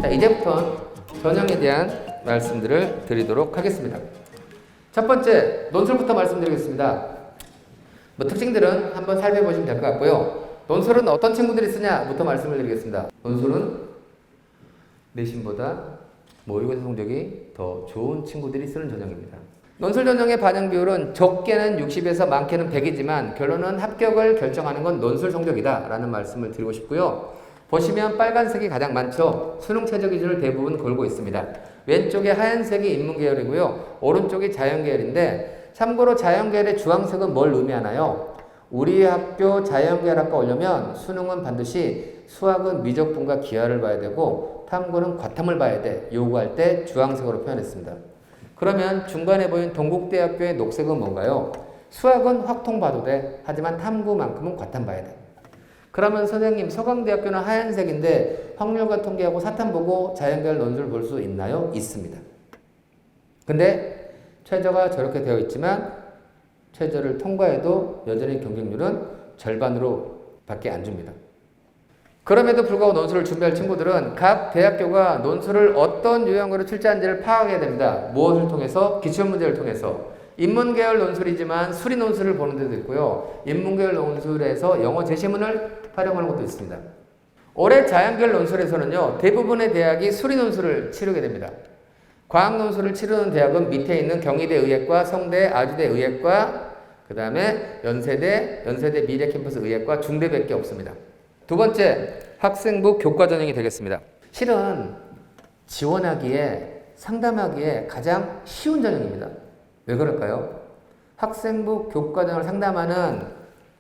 자, 이제부터 전형에 대한 말씀들을 드리도록 하겠습니다. 첫 번째, 논술부터 말씀드리겠습니다. 특징들은 한번 살펴보시면 될 것 같고요. 논술은 어떤 친구들이 쓰냐부터 말씀을 드리겠습니다. 논술은 내신보다 모의고사 성적이 더 좋은 친구들이 쓰는 전형입니다. 논술 전형의 반영 비율은 적게는 60에서 많게는 100이지만 결론은 합격을 결정하는 건 논술 성적이다 라는 말씀을 드리고 싶고요. 보시면 빨간색이 가장 많죠. 수능 최저 기준을 대부분 걸고 있습니다. 왼쪽에 하얀색이 인문계열이고요. 오른쪽이 자연계열인데 참고로 자연계열의 주황색은 뭘 의미하나요? 우리 학교 자연계열학과 오려면 수능은 반드시 수학은 미적분과 기하를 봐야 되고 탐구는 과탐을 봐야 돼. 요구할 때 주황색으로 표현했습니다. 그러면 중간에 보인 동국대학교의 녹색은 뭔가요? 수학은 확통 봐도 돼. 하지만 탐구만큼은 과탐 봐야 돼. 그러면 선생님 서강대학교는 하얀색인데 확률과 통계하고 사탐 보고 자연계열 논술 볼 수 있나요? 있습니다. 근데 최저가 저렇게 되어 있지만 최저를 통과해도 여전히 경쟁률은 절반으로 밖에 안 줍니다. 그럼에도 불구하고 논술을 준비할 친구들은 각 대학교가 논술을 어떤 유형으로 출제하는지를 파악해야 됩니다. 무엇을 통해서? 기출문제를 통해서. 인문계열 논술이지만 수리 논술을 보는 데도 있고요. 인문계열 논술에서 영어 제시문을 활용하는 것도 있습니다. 올해 자연계열 논술에서는요. 대부분의 대학이 수리 논술을 치르게 됩니다. 과학 논술을 치르는 대학은 밑에 있는 경희대 의예과, 성대, 아주대 의예과, 그 다음에 연세대 미래캠퍼스 의예과, 중대밖에 없습니다. 두 번째, 학생부 교과 전형이 되겠습니다. 실은 지원하기에, 상담하기에 가장 쉬운 전형입니다. 왜 그럴까요? 학생부 교과 전형을 상담하는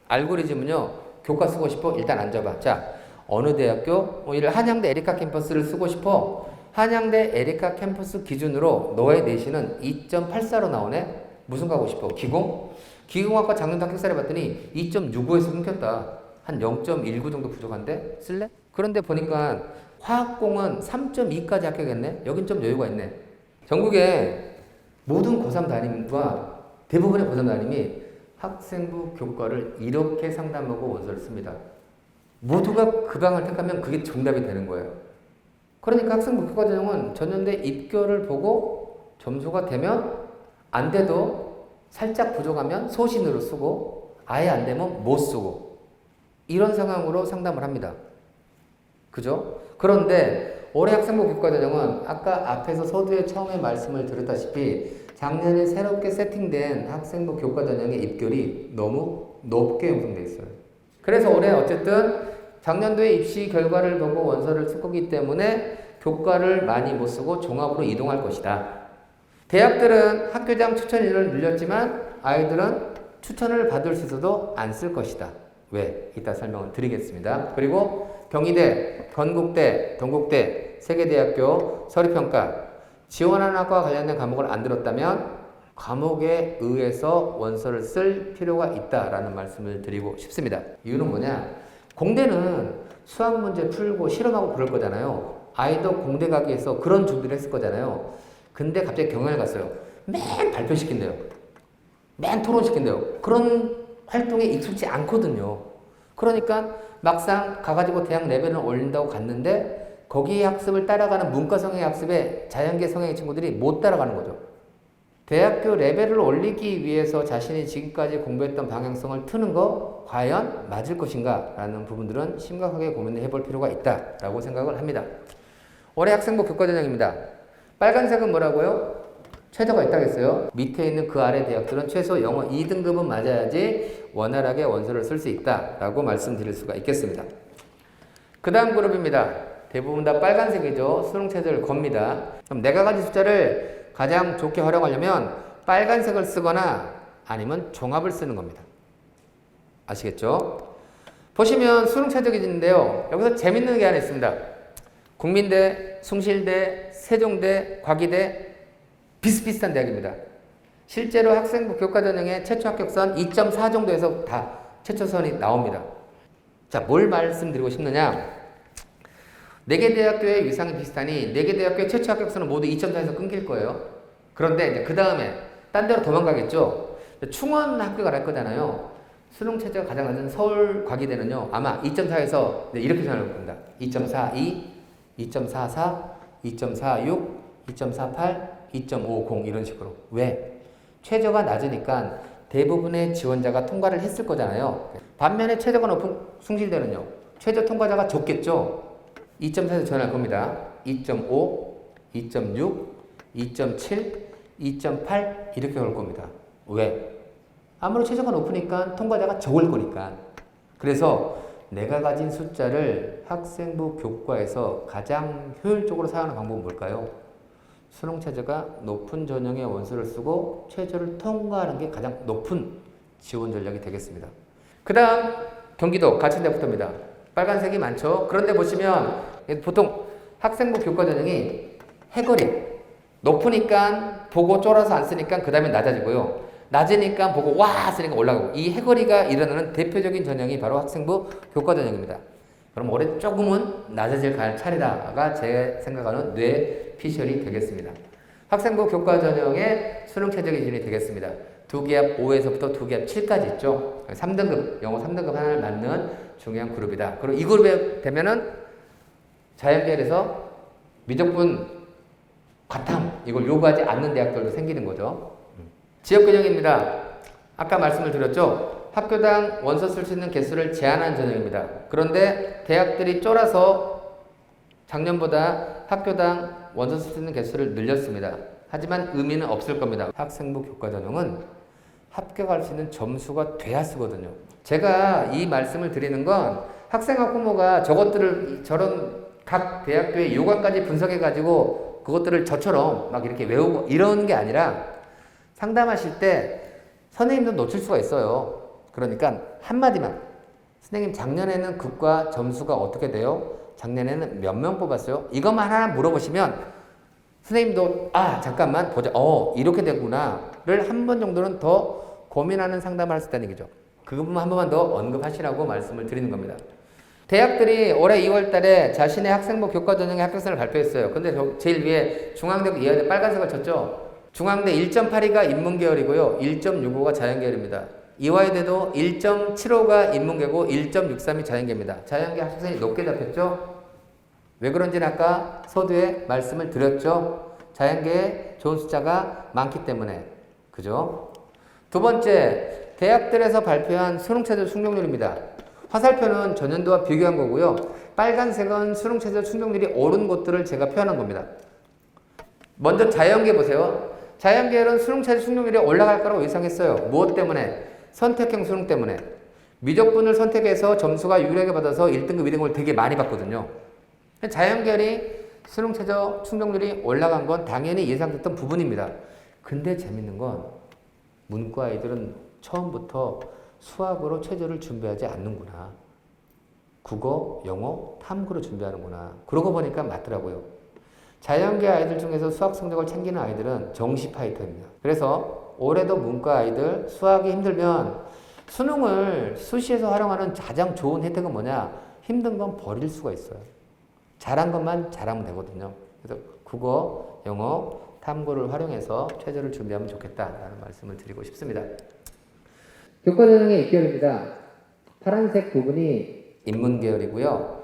알고리즘은요, 교과 쓰고 싶어? 일단 앉아봐. 자, 어느 대학교? 이를 한양대 에리카 캠퍼스를 쓰고 싶어? 한양대 에리카 캠퍼스 기준으로 너의 내신은 2.84로 나오네? 무슨 거 하고 싶어? 기공? 기공학과 작년 합격사를 봤더니 2.65에서 끊겼다. 한 0.19 정도 부족한데? 쓸래? 그런데 보니까 화학공은 3.2까지 합격했네? 여긴 좀 여유가 있네. 전국의 모든 고3 담임과 대부분의 고3 담임이 학생부 교과를 이렇게 상담하고 원서를 씁니다. 모두가 그 방을 택하면 그게 정답이 되는 거예요. 그러니까 학생부 교과 전형은 전년대 입결을 보고 점수가 되면 안 돼도 살짝 부족하면 소신으로 쓰고 아예 안 되면 못 쓰고 이런 상황으로 상담을 합니다. 그죠? 그런데 올해 학생부 교과 전형은 아까 앞에서 서두에 처음에 말씀을 드렸다시피 작년에 새롭게 세팅된 학생부 교과 전형의 입결이 너무 높게 형성되어 있어요. 그래서 올해 어쨌든 작년도에 입시 결과를 보고 원서를 쓸 거기 때문에 교과를 많이 못 쓰고 종합으로 이동할 것이다. 대학들은 학교장 추천일을 늘렸지만 아이들은 추천을 받을 수 있어도 안 쓸 것이다. 왜? 이따 설명을 드리겠습니다. 그리고 경희대, 건국대, 동국대, 세계대학교 서류평가 지원하는 학과와 관련된 과목을 안 들었다면 과목에 의해서 원서를 쓸 필요가 있다라는 말씀을 드리고 싶습니다. 이유는 뭐냐? 공대는 수학 문제 풀고 실험하고 그럴 거잖아요. 아이도 공대 가기 위해서 그런 준비를 했을 거잖아요. 근데 갑자기 경영을 갔어요. 맨 발표시킨대요. 맨 토론시킨대요. 그런 활동에 익숙지 않거든요. 그러니까 막상 가가지고 대학 레벨을 올린다고 갔는데 거기에 학습을 따라가는 문과 성향의 학습에 자연계 성향의 친구들이 못 따라가는 거죠. 대학교 레벨을 올리기 위해서 자신이 지금까지 공부했던 방향성을 트는 거 과연 맞을 것인가 라는 부분들은 심각하게 고민을 해볼 필요가 있다라고 생각을 합니다. 올해 학생부 교과 전형입니다. 빨간색은 뭐라고요? 최저가 있다고 했어요. 밑에 있는 그 아래 대학들은 최소 영어 2등급은 맞아야지 원활하게 원서를 쓸 수 있다라고 말씀드릴 수가 있겠습니다. 그 다음 그룹입니다. 대부분 다 빨간색이죠. 수능 최저를 겁니다. 그럼 네 가지 숫자를 가장 좋게 활용하려면 빨간색을 쓰거나 아니면 종합을 쓰는 겁니다. 아시겠죠? 보시면 수능 최저 기준인데요. 여기서 재밌는 게 하나 있습니다. 국민대, 숭실대, 세종대, 과기대 비슷비슷한 대학입니다. 실제로 학생부 교과 전형의 최초 합격선 2.4 정도에서 다 최초선이 나옵니다. 자, 뭘 말씀드리고 싶느냐? 4개 대학교의 위상이 비슷하니 4개 대학교의 최초 합격선은 모두 2.4에서 끊길 거예요. 그런데 이제 그 다음에 딴 데로 도망가겠죠. 충원 합격을 할 거잖아요. 수능 최저가 가장 낮은 서울 과기대는요. 아마 2.4에서 이렇게 생각할 겁니다. 2.42, 2.44, 2.46, 2.48, 2.50 이런 식으로. 왜? 최저가 낮으니까 대부분의 지원자가 통과를 했을 거잖아요. 반면에 최저가 높은 숭실대는요. 최저 통과자가 적겠죠. 2.4에서 지원할 겁니다. 2.5, 2.6, 2.7, 2.8 이렇게 올 겁니다. 왜? 아무리 최저가 높으니까 통과자가 적을 거니까. 그래서 내가 가진 숫자를 학생부 교과에서 가장 효율적으로 사용하는 방법은 뭘까요? 수능 최저가 높은 전형의 원수를 쓰고 최저를 통과하는 게 가장 높은 지원 전략이 되겠습니다. 그 다음 경기도 가천대학부터입니다. 빨간색이 많죠. 그런데 보시면 보통 학생부 교과 전형이 해거리 높으니까 보고 쫄아서 안 쓰니까 그 다음에 낮아지고요. 낮으니까 보고 와 쓰니까 올라가고, 이 해거리가 일어나는 대표적인 전형이 바로 학생부 교과 전형입니다. 그럼 올해 조금은 낮아질 차례다가 제 생각하는 뇌 피셜이 되겠습니다. 학생부 교과 전형의 수능 최저 기준이 되겠습니다. 2기합 5에서부터 2기합 7까지 있죠. 3등급, 영어 3등급 하나를 맞는 중요한 그룹이다. 그리고 이 그룹에 되면은 자연계열에서 미적분 과탐 이걸 요구하지 않는 대학들도 생기는 거죠. 지역균형입니다. 아까 말씀을 드렸죠. 학교당 원서 쓸 수 있는 개수를 제한한 전형입니다. 그런데 대학들이 쫄아서 작년보다 학교당 원서 쓸 수 있는 개수를 늘렸습니다. 하지만 의미는 없을 겁니다. 학생부 교과 전형은 합격할 수 있는 점수가 돼야 쓰거든요. 제가 이 말씀을 드리는 건 학생과 부모가 저것들을 저런 각 대학교의 요강까지 분석해가지고 그것들을 저처럼 막 이렇게 외우고 이런 게 아니라 상담하실 때 선생님도 놓칠 수가 있어요. 그러니까 한마디만, 선생님 작년에는 국가 점수가 어떻게 돼요? 작년에는 몇 명 뽑았어요? 이것만 하나 물어보시면 선생님도 잠깐만 보자, 이렇게 되구나를 한 번 정도는 더 고민하는 상담을 할 수 있다는 얘기죠. 그 부분 한 번만 더 언급하시라고 말씀을 드리는 겁니다. 대학들이 올해 2월 달에 자신의 학생부 교과 전형의 합격선을 발표했어요. 근데 제일 위에 중앙대 이하대 빨간색을 쳤죠. 중앙대 1.82가 인문계열이고요. 1.65가 자연계열입니다. 이화여대도 1.75가 인문계고 1.63이 자연계입니다. 자연계 합격선이 높게 잡혔죠. 왜 그런지는 아까 서두에 말씀을 드렸죠. 자연계에 좋은 숫자가 많기 때문에. 그죠? 두 번째, 대학들에서 발표한 수능 최저 충족률입니다. 화살표는 전년도와 비교한 거고요. 빨간색은 수능 최저 충족률이 오른 곳들을 제가 표현한 겁니다. 먼저 자연계 보세요. 자연계열은 수능 최저 충족률이 올라갈 거라고 예상했어요. 무엇 때문에? 선택형 수능 때문에. 미적분을 선택해서 점수가 유리하게 받아서 1등급, 2등급을 되게 많이 받거든요. 자연계열이 수능 최저 충족률이 올라간 건 당연히 예상됐던 부분입니다. 근데 재밌는 건 문과 아이들은 처음부터 수학으로 최저를 준비하지 않는구나. 국어, 영어, 탐구로 준비하는구나. 그러고 보니까 맞더라고요. 자연계 아이들 중에서 수학 성적을 챙기는 아이들은 정시 파이터입니다. 그래서 올해도 문과 아이들 수학이 힘들면 수능을 수시에서 활용하는 가장 좋은 혜택은 뭐냐? 힘든 건 버릴 수가 있어요. 잘한 것만 잘하면 되거든요. 그래서 국어, 영어, 탐구를 활용해서 최저를 준비하면 좋겠다라는 말씀을 드리고 싶습니다. 교과 전형의 6개월입니다. 파란색 부분이 인문계열이고요.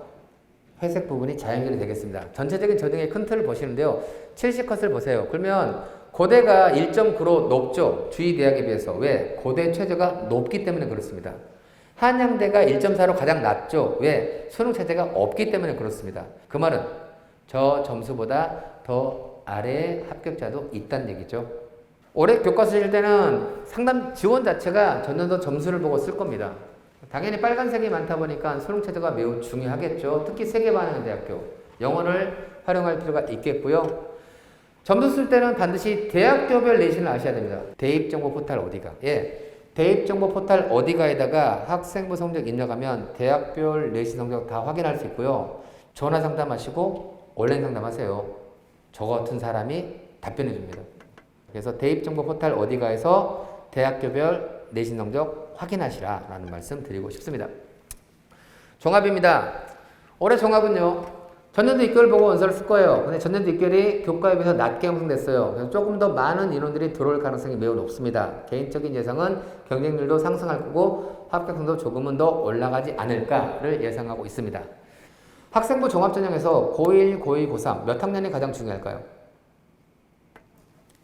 회색 부분이 자연계열이 되겠습니다. 전체적인 전형의 큰 틀을 보시는데요. 70컷을 보세요. 그러면 고대가 1.9로 높죠. 주위 대학에 비해서. 왜? 고대 최저가 높기 때문에 그렇습니다. 한양대가 1.4로 가장 낮죠. 왜? 수능 최저가 없기 때문에 그렇습니다. 그 말은 저 점수보다 더 아래의 합격자도 있다는 얘기죠. 올해 교과 쓰실 때는 상담 지원 자체가 전년도 점수를 보고 쓸 겁니다. 당연히 빨간색이 많다 보니까 수능 최저가 매우 중요하겠죠. 특히 세계 반영 대학교. 영어를 활용할 필요가 있겠고요. 점수 쓸 때는 반드시 대학교별 내신을 아셔야 됩니다. 대입정보 포탈 어디가? 대입정보 포탈 어디가에다가 학생부 성적 입력하면 대학별 내신 성적 다 확인할 수 있고요. 전화 상담하시고 온라인 상담하세요. 저 같은 사람이 답변해 줍니다. 그래서 대입정보 포탈 어디가에서 대학교별 내신 성적 확인하시라라는 말씀 드리고 싶습니다. 종합입니다. 올해 종합은요. 전년도 입결 보고 원서를 쓸 거예요. 근데 전년도 입결이 교과에 비해서 낮게 형성됐어요. 그래서 조금 더 많은 인원들이 들어올 가능성이 매우 높습니다. 개인적인 예상은 경쟁률도 상승할 거고 합격성도 조금은 더 올라가지 않을까를 예상하고 있습니다. 학생부 종합전형에서 고1, 고2, 고3 몇 학년이 가장 중요할까요?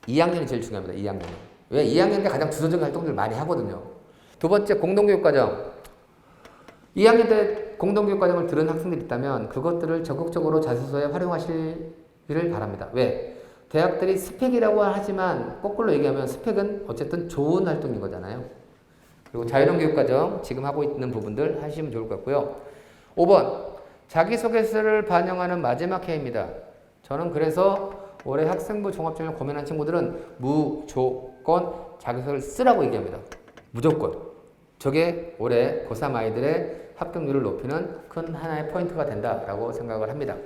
2학년이 제일 중요합니다. 2학년이. 왜? 2학년 때 가장 주도적인 활동들을 많이 하거든요. 두 번째, 공동교육과정. 2학년 때 공동교육과정을 들은 학생들이 있다면 그것들을 적극적으로 자소서에 활용하시기를 바랍니다. 왜? 대학들이 스펙이라고 하지만 거꾸로 얘기하면 스펙은 어쨌든 좋은 활동인 거잖아요. 그리고 자유로운 교육과정 지금 하고 있는 부분들 하시면 좋을 것 같고요. 5번 자기소개서를 반영하는 마지막 회입니다. 저는 그래서 올해 학생부 종합전형을 고민한 친구들은 무조건 자기소개서를 쓰라고 얘기합니다. 무조건. 저게 올해 고3 아이들의 합격률을 높이는 큰 하나의 포인트가 된다라고 생각을 합니다.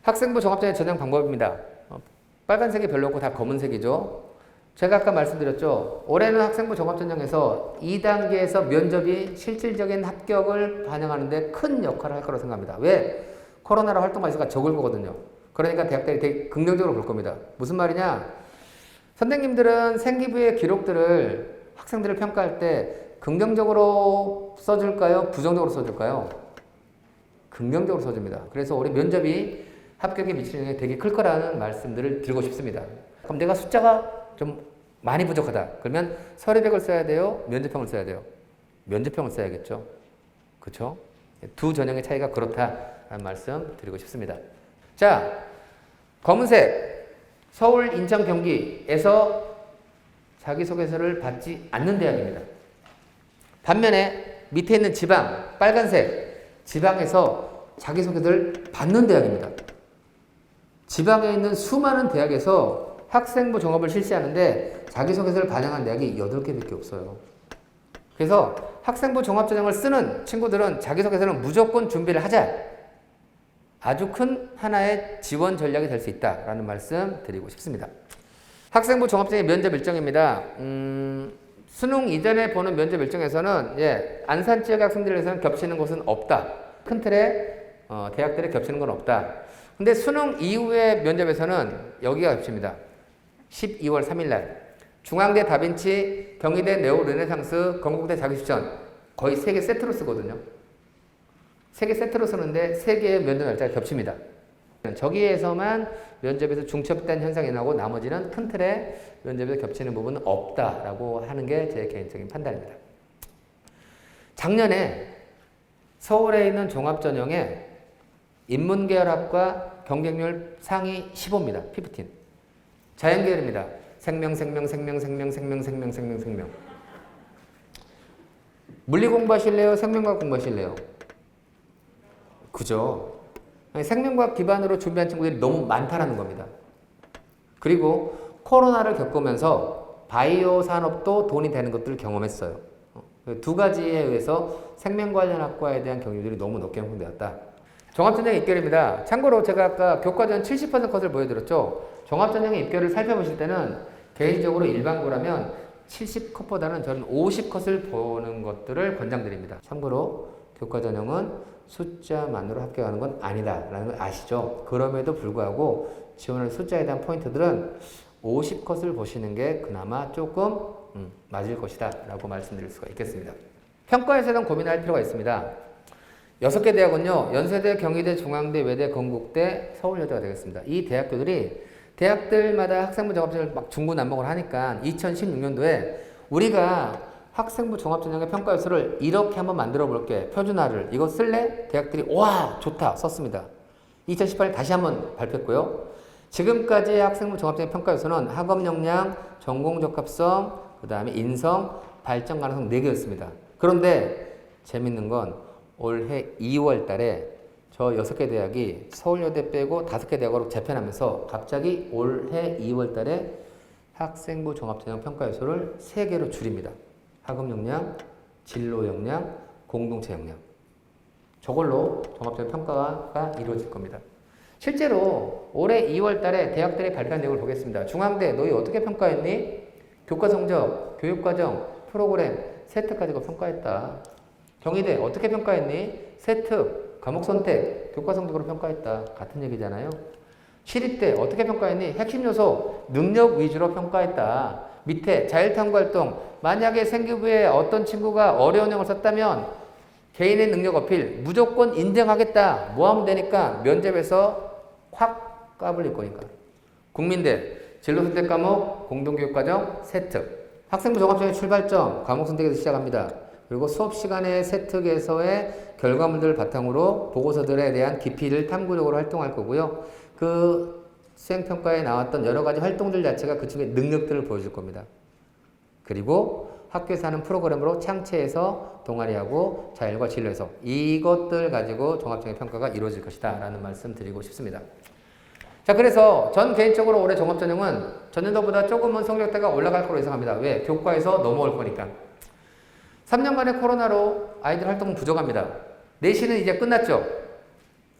학생부 종합전형 전형 방법입니다. 빨간색이 별로 없고 다 검은색이죠. 제가 아까 말씀드렸죠. 올해는 학생부 종합전형에서 2단계에서 면접이 실질적인 합격을 반영하는 데 큰 역할을 할 거라고 생각합니다. 왜? 코로나로 활동 가수가 적을 거거든요. 그러니까 대학들이 되게 긍정적으로 볼 겁니다. 무슨 말이냐? 선생님들은 생기부의 기록들을 학생들을 평가할 때 긍정적으로 써줄까요? 부정적으로 써줄까요? 긍정적으로 써줍니다. 그래서 올해 면접이 합격에 미치는 영향이 되게 클 거라는 말씀들을 드리고 싶습니다. 그럼 내가 숫자가 좀 많이 부족하다. 그러면 서류백을 써야 돼요? 면접평을 써야 돼요? 면접평을 써야겠죠. 그렇죠? 두 전형의 차이가 그렇다라는 말씀 드리고 싶습니다. 자, 검은색 서울, 인천, 경기에서 자기소개서를 받지 않는 대학입니다. 반면에 밑에 있는 지방, 빨간색 지방에서 자기소개서를 받는 대학입니다. 지방에 있는 수많은 대학에서 학생부 종합을 실시하는데 자기소개서를 반영한 대학이 8개밖에 없어요. 그래서 학생부 종합전형을 쓰는 친구들은 자기소개서는 무조건 준비를 하자. 아주 큰 하나의 지원 전략이 될 수 있다라는 말씀 드리고 싶습니다. 학생부 종합전형의 면접 일정입니다. 수능 이전에 보는 면접 일정에서는 안산 지역 학생들에서는 겹치는 곳은 없다. 큰 틀에 대학들에 겹치는 건 없다. 근데 수능 이후의 면접에서는 여기가 겹칩니다. 12월 3일 날 중앙대 다빈치, 경희대 네오 르네상스, 건국대 자기추천 거의 3개 세트로 쓰거든요. 3개 세트로 쓰는데 3개의 면접 날짜가 겹칩니다. 저기에서만 면접에서 중첩된 현상이 나고 나머지는 큰 틀에 면접에서 겹치는 부분은 없다라고 하는 게 제 개인적인 판단입니다. 작년에 서울에 있는 종합전형에 인문계열학과 경쟁률 상위 15입니다. 15. 자연계열입니다. 생명. 물리 공부하실래요? 생명과학 공부하실래요? 그죠? 생명과학 기반으로 준비한 친구들이 너무 많다라는 겁니다. 그리고 코로나를 겪으면서 바이오 산업도 돈이 되는 것들을 경험했어요. 두 가지에 의해서 생명 관련 학과에 대한 경쟁률이 너무 높게 형성되었다. 종합전형의 입결입니다. 참고로 제가 아까 교과전 70% 컷을 보여드렸죠. 종합전형의 입결을 살펴보실 때는 개인적으로 일반고라면 70컷보다는 저는 50컷을 보는 것들을 권장드립니다. 참고로 교과전형은 숫자만으로 합격하는 건 아니다라는 걸 아시죠? 그럼에도 불구하고 지원하는 숫자에 대한 포인트들은 50컷을 보시는 게 그나마 조금 맞을 것이다 라고 말씀드릴 수가 있겠습니다. 평가에서는 고민할 필요가 있습니다. 6개 대학은요, 연세대, 경희대, 중앙대, 외대, 건국대, 서울여대가 되겠습니다. 이 대학교들이 대학들마다 학생부 종합전형을 막 중구난방으로 하니까 2016년도에 우리가 학생부 종합전형의 평가 요소를 이렇게 한번 만들어 볼게. 표준화를. 이거 쓸래? 대학들이 와 좋다 썼습니다. 2018년 다시 한번 발표했고요. 지금까지의 학생부 종합전형 평가 요소는 학업 역량, 전공 적합성, 그 다음에 인성, 발전 가능성 4개였습니다. 그런데 재밌는 건 올해 2월 달에 저 6개 대학이 서울여대 빼고 5개 대학으로 재편하면서 갑자기 올해 2월 달에 학생부 종합전형 평가 요소를 3개로 줄입니다. 학업 역량, 진로 역량, 공동체 역량. 저걸로 종합전형 평가가 이루어질 겁니다. 실제로 올해 2월 달에 대학들이 발표한 내용을 보겠습니다. 중앙대 너희 어떻게 평가했니? 교과 성적, 교육과정, 프로그램, 세트 가지고 평가했다. 경희대 어떻게 평가했니? 세트, 과목 선택, 교과 성적으로 평가했다. 같은 얘기잖아요. 시립대 어떻게 평가했니? 핵심 요소, 능력 위주로 평가했다. 밑에 자율탐구 활동, 만약에 생기부에 어떤 친구가 어려운 형을 썼다면 개인의 능력 어필 무조건 인정하겠다. 뭐 하면 되니까 면접에서 확 까불릴 거니까. 국민대 진로 선택 과목 공동교육과정 세특 학생부 종합전형 출발점 과목 선택에서 시작합니다. 그리고 수업 시간에 세특에서의 결과물들을 바탕으로 보고서들에 대한 깊이를 탐구적으로 활동할 거고요. 그 수행평가에 나왔던 여러 가지 활동들 자체가 그쪽의 능력들을 보여줄 겁니다. 그리고 학교에서 하는 프로그램으로 창체해서 동아리하고 자율과 진로에서 이것들 가지고 종합적인 평가가 이루어질 것이다 라는 말씀 드리고 싶습니다. 자, 그래서 전 개인적으로 올해 종합전형은 전년도보다 조금은 성적대가 올라갈 거로 예상합니다. 왜? 교과에서 넘어올 거니까. 3년간의 코로나로 아이들 활동은 부족합니다. 내신은 이제 끝났죠?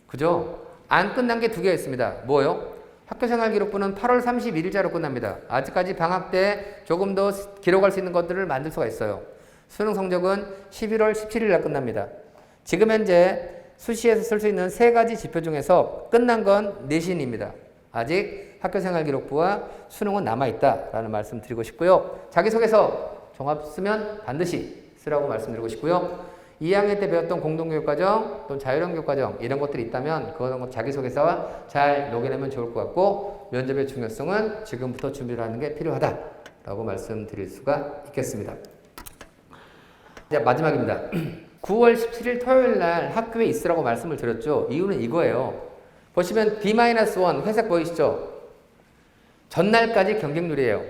그죠? 안 끝난 게 두 개가 있습니다. 뭐요? 학교생활기록부는 8월 31일자로 끝납니다. 아직까지 방학 때 조금 더 기록할 수 있는 것들을 만들 수가 있어요. 수능 성적은 11월 17일 날 끝납니다. 지금 현재 수시에서 쓸 수 있는 세 가지 지표 중에서 끝난 건 내신입니다. 아직 학교생활기록부와 수능은 남아있다라는 말씀 드리고 싶고요. 자기소개서 종합 쓰면 반드시 쓰라고 말씀드리고 싶고요. 2학년 때 배웠던 공동교육과정 또는 자율형교육과정 이런 것들이 있다면 그거는 자기소개서와 잘 녹여내면 좋을 것 같고 면접의 중요성은 지금부터 준비를 하는 게 필요하다라고 말씀드릴 수가 있겠습니다. 이제 마지막입니다. 9월 17일 토요일 날 학교에 있으라고 말씀을 드렸죠. 이유는 이거예요. 보시면 B-1 회색 보이시죠? 전날까지 경쟁률이에요.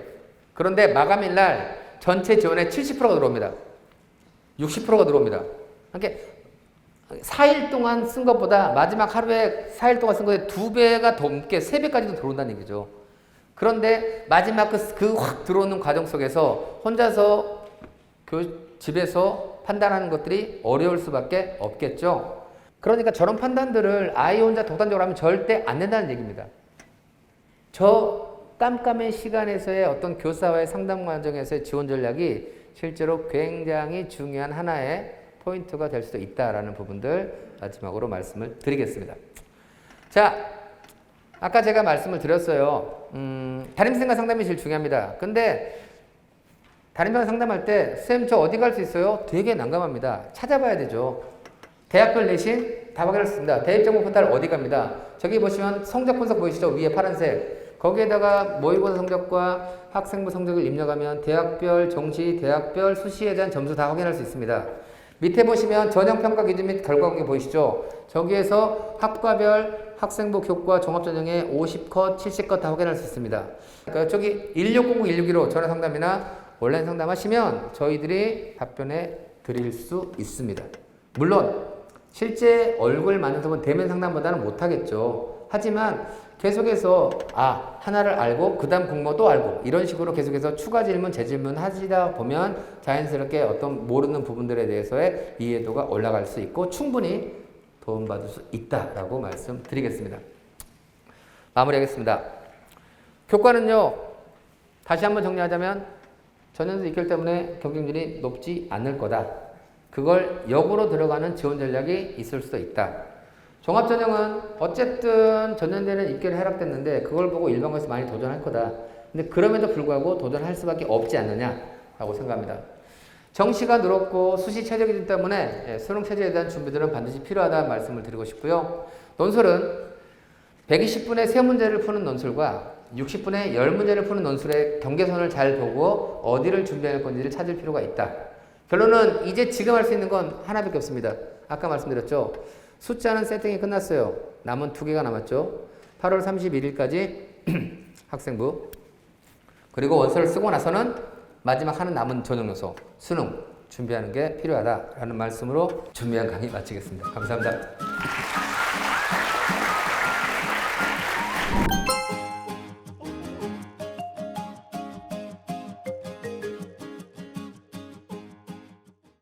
그런데 마감일 날 전체 지원의 70%가 들어옵니다. 60%가 들어옵니다. 그러니까 4일 동안 쓴 것보다 마지막 하루에 4일 동안 쓴 것에 2배가 넘게 3배까지도 들어온다는 얘기죠. 그런데 마지막 그 확 들어오는 과정 속에서 혼자서 집에서 판단하는 것들이 어려울 수밖에 없겠죠. 그러니까 저런 판단들을 아이 혼자 독단적으로 하면 절대 안 된다는 얘기입니다. 저 깜깜한 시간에서의 어떤 교사와의 상담 과정에서의 지원 전략이 실제로 굉장히 중요한 하나의 포인트가 될 수도 있다라는 부분들 마지막으로 말씀을 드리겠습니다. 자, 아까 제가 말씀을 드렸어요. 담임선생과 상담이 제일 중요합니다. 근데 담임선 상담할 때 쌤 저 어디 갈 수 있어요? 되게 난감합니다. 찾아봐야 되죠. 대학별 내신 다 확인했습니다. 대입정보 포털 어디 갑니다. 저기 보시면 성적 분석 보이시죠? 위에 파란색. 거기에다가 모의고사 성적과 학생부 성적을 입력하면 대학별 정시, 대학별 수시에 대한 점수 다 확인할 수 있습니다. 밑에 보시면 전형평가 기준 및 결과 공개 보이시죠? 저기에서 학과별 학생부 교과 종합전형의 50컷, 70컷 다 확인할 수 있습니다. 그러니까 저기 1609, 1615 전화 상담이나 온라인 상담하시면 저희들이 답변해 드릴 수 있습니다. 물론 실제 얼굴 만나서 대면 상담보다는 못하겠죠. 하지만 계속해서 하나를 알고 그 다음 공모 또 알고 이런 식으로 계속해서 추가 질문, 재질문 하시다 보면 자연스럽게 어떤 모르는 부분들에 대해서의 이해도가 올라갈 수 있고 충분히 도움받을 수 있다라고 말씀드리겠습니다. 마무리하겠습니다. 교과는요. 다시 한번 정리하자면 전년도 입결 때문에 경쟁률이 높지 않을 거다. 그걸 역으로 들어가는 지원 전략이 있을 수도 있다. 종합전형은 어쨌든 전년대는 입결이 하락됐는데 그걸 보고 일반고에서 많이 도전할 거다. 근데 그럼에도 불구하고 도전할 수밖에 없지 않느냐라고 생각합니다. 정시가 늘었고 수시 최저 기준 때문에 수능 체제에 대한 준비들은 반드시 필요하다는 말씀을 드리고 싶고요. 논술은 120분의 3문제를 푸는 논술과 60분의 10문제를 푸는 논술의 경계선을 잘 보고 어디를 준비할 건지를 찾을 필요가 있다. 결론은 이제 지금 할 수 있는 건 하나밖에 없습니다. 아까 말씀드렸죠. 숫자는 세팅이 끝났어요. 남은 2개가 남았죠. 8월 31일까지 학생부 그리고 원서를 쓰고 나서는 마지막 하는 남은 전형 요소 수능 준비하는 게 필요하다라는 말씀으로 준비한 강의 마치겠습니다. 감사합니다.